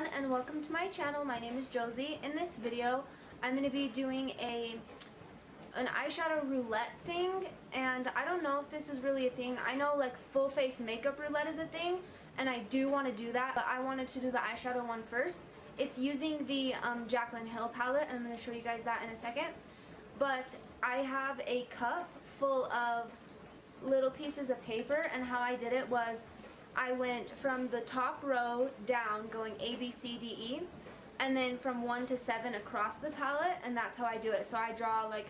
everyone, and welcome to my channel. My name is Josie. In this video, I'm going to be doing an eyeshadow roulette thing, and I don't know if this is really a thing. I know like full face makeup roulette is a thing, and I do want to do that, but I wanted to do the eyeshadow one first. It's using the Jaclyn Hill palette, and I'm going to show you guys that in a second. But I have a cup full of little pieces of paper, and how I did it was I went from the top row down, going A, B, C, D, E, and then from 1 to 7 across the palette, and that's how I do it. So I draw like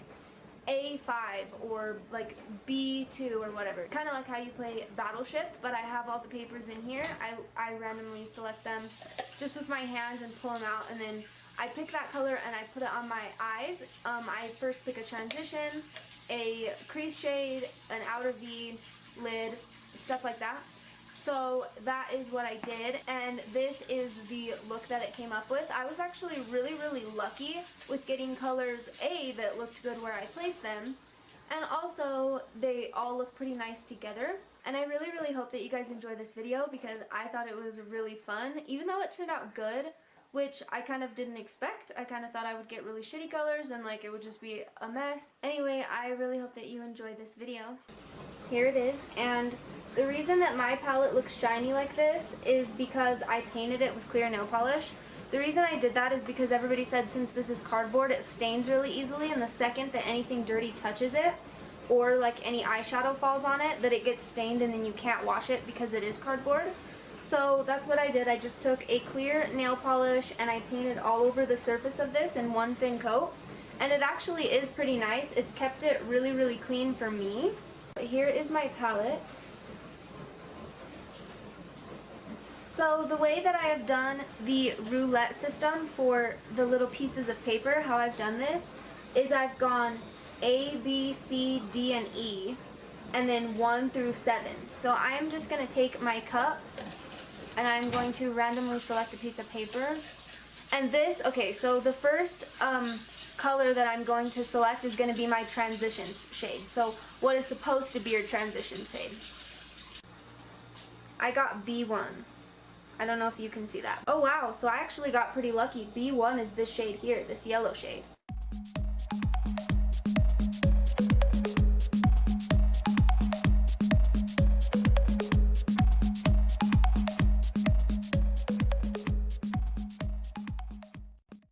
A5 or like B2 or whatever. Kind of like how you play Battleship, but I have all the papers in here. I randomly select them just with my hand and pull them out, and then I pick that color and I put it on my eyes. I first pick a transition, a crease shade, an outer V, lid, stuff like that. So that is what I did, and this is the look that it came up with. I was actually really lucky with getting colors that looked good where I placed them, and also they all look pretty nice together. And I really hope that you guys enjoy this video, because I thought it was really fun, even though it turned out good, which I kind of didn't expect. I kind of thought I would get really shitty colors and like it would just be a mess. Anyway, I really hope that you enjoy this video. Here it is, and the reason that my palette looks shiny like this is because I painted it with clear nail polish. The reason I did that is because everybody said since this is cardboard, it stains really easily, and the second that anything dirty touches it, or like any eyeshadow falls on it, that it gets stained and then you can't wash it because it is cardboard. So that's what I did. I just took a clear nail polish and I painted all over the surface of this in one thin coat, and it actually is pretty nice. It's kept it really clean for me. But here is my palette. So the way that I have done the roulette system for the little pieces of paper, how I've done this, is I've gone A, B, C, D, and E, and then 1 through 7. So I am just going to take my cup, and I'm going to randomly select a piece of paper. And this, okay, so the first color that I'm going to select is going to be my transition shade. So what is supposed to be your transition shade? I got B1. I don't know if you can see that. Oh wow, so I actually got pretty lucky. B1 is this shade here, this yellow shade.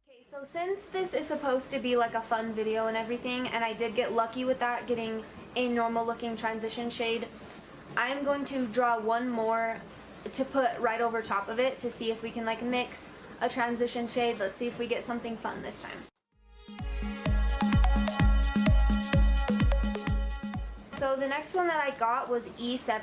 Okay, so since this is supposed to be like a fun video and everything, and I did get lucky with that, getting a normal looking transition shade, I am going to draw one more to put right over top of it to see if we can like mix a transition shade. Let's see if we get something fun this time. So the next one that I got was E7.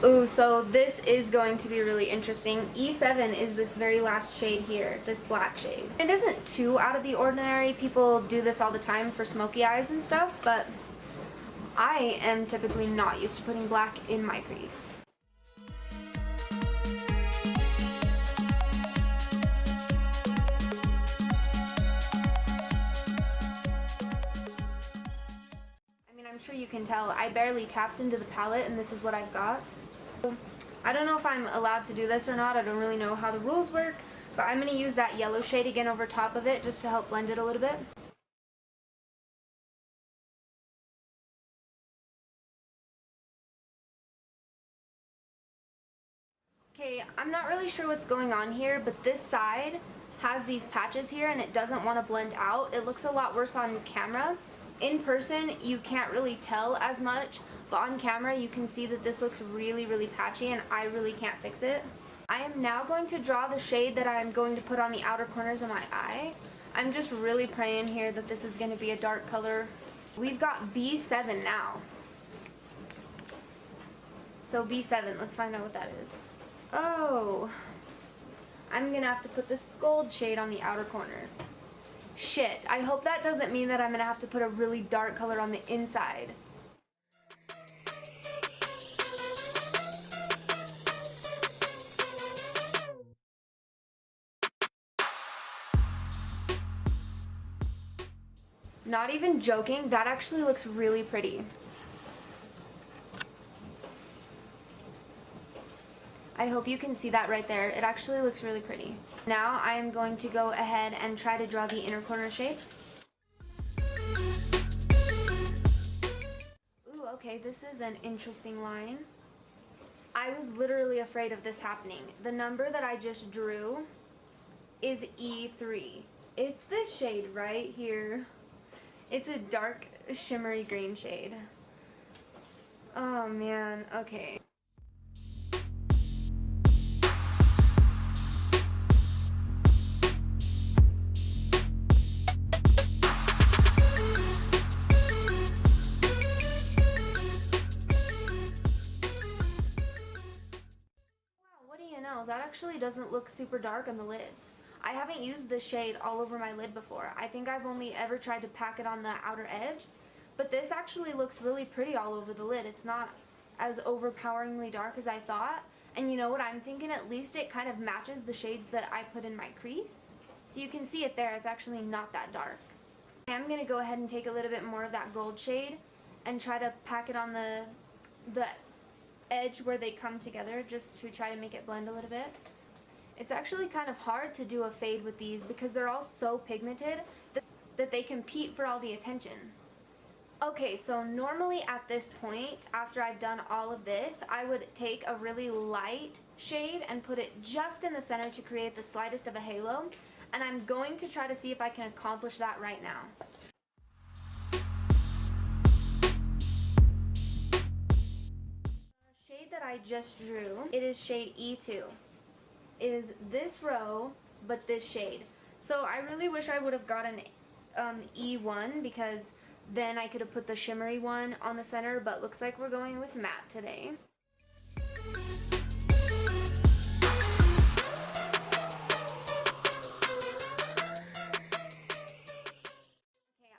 Ooh, so this is going to be really interesting. E7 is this very last shade here, this black shade. It isn't too out of the ordinary. People do this all the time for smoky eyes and stuff, but I am typically not used to putting black in my crease. I'm sure you can tell I barely tapped into the palette, and this is what I've got. I don't know if I'm allowed to do this or not. I don't really know how the rules work, but I'm going to use that yellow shade again over top of it just to help blend it a little bit. Okay, I'm not really sure what's going on here, but this side has these patches here and it doesn't want to blend out. It looks a lot worse on camera. In person, you can't really tell as much, but on camera you can see that this looks really patchy, and I really can't fix it. I am now going to draw the shade that I'm going to put on the outer corners of my eye. I'm just really praying here that this is going to be a dark color. We've got B7 now. So B7, let's find out what that is. Oh, I'm going to have to put this gold shade on the outer corners. Shit, I hope that doesn't mean that I'm gonna have to put a really dark color on the inside. Not even joking, that actually looks really pretty. I hope you can see that right there. It actually looks really pretty. Now I am going to go ahead and try to draw the inner corner shape. Ooh, okay, this is an interesting line. I was literally afraid of this happening. The number that I just drew is E3. It's this shade right here. It's a dark shimmery green shade. Oh man, okay. That actually doesn't look super dark on the lids. I haven't used this shade all over my lid before. I think I've only ever tried to pack it on the outer edge, but this actually looks really pretty all over the lid. It's not as overpoweringly dark as I thought, and you know what I'm thinking? At least it kind of matches the shades that I put in my crease. So you can see it there, it's actually not that dark. I'm going to go ahead and take a little bit more of that gold shade and try to pack it on the edge where they come together, just to try to make it blend a little bit. It's actually kind of hard to do a fade with these because they're all so pigmented that they compete for all the attention. Okay, so normally at this point, after I've done all of this, I would take a really light shade and put it just in the center to create the slightest of a halo, and I'm going to try to see if I can accomplish that right now. That I just drew, it is shade E2, is this row but this shade. So I really wish I would have gotten E1 because then I could have put the shimmery one on the center, but looks like we're going with matte today. Okay,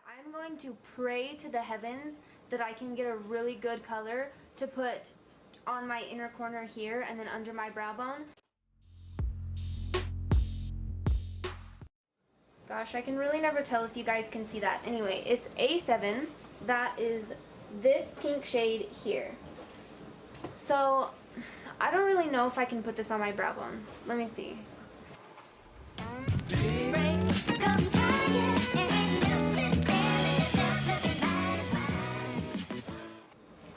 I'm going to pray to the heavens that I can get a really good color to put on my inner corner here and then under my brow bone. Gosh, I can really never tell if you guys can see that. Anyway, it's A7. That is this pink shade here. So I don't really know if I can put this on my brow bone. Let me see.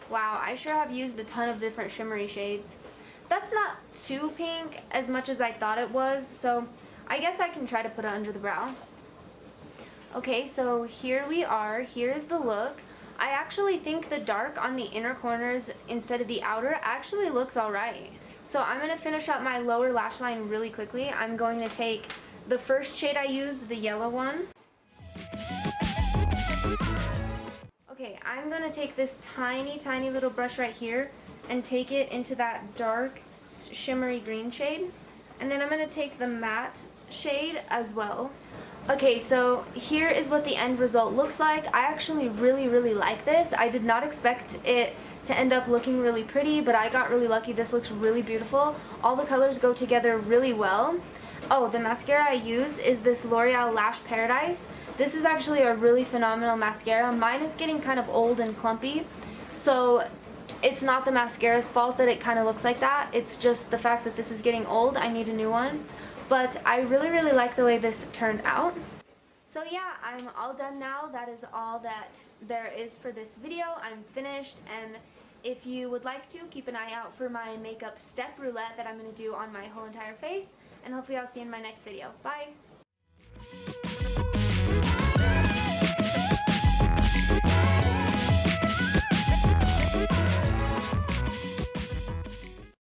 Wow, I sure have used a ton of different shimmery shades. That's not too pink as much as I thought it was, so I guess I can try to put it under the brow. Okay, so here we are. Here is the look. I actually think the dark on the inner corners instead of the outer actually looks alright. So I'm going to finish up my lower lash line really quickly. I'm going to take the first shade I used, the yellow one. Okay, I'm going to take this tiny little brush right here and take it into that dark shimmery green shade. And then I'm going to take the matte shade as well. Okay, so here is what the end result looks like. I actually really like this. I did not expect it to end up looking really pretty, but I got really lucky. This looks really beautiful. All the colors go together really well. Oh, the mascara I use is this L'Oreal Lash Paradise. This is actually a really phenomenal mascara. Mine is getting kind of old and clumpy, so it's not the mascara's fault that it kind of looks like that. It's just the fact that this is getting old. I need a new one. But I really like the way this turned out. So yeah, I'm all done now. That is all that there is for this video. I'm finished, and if you would like to, keep an eye out for my makeup step roulette that I'm going to do on my whole entire face, and hopefully I'll see you in my next video. Bye!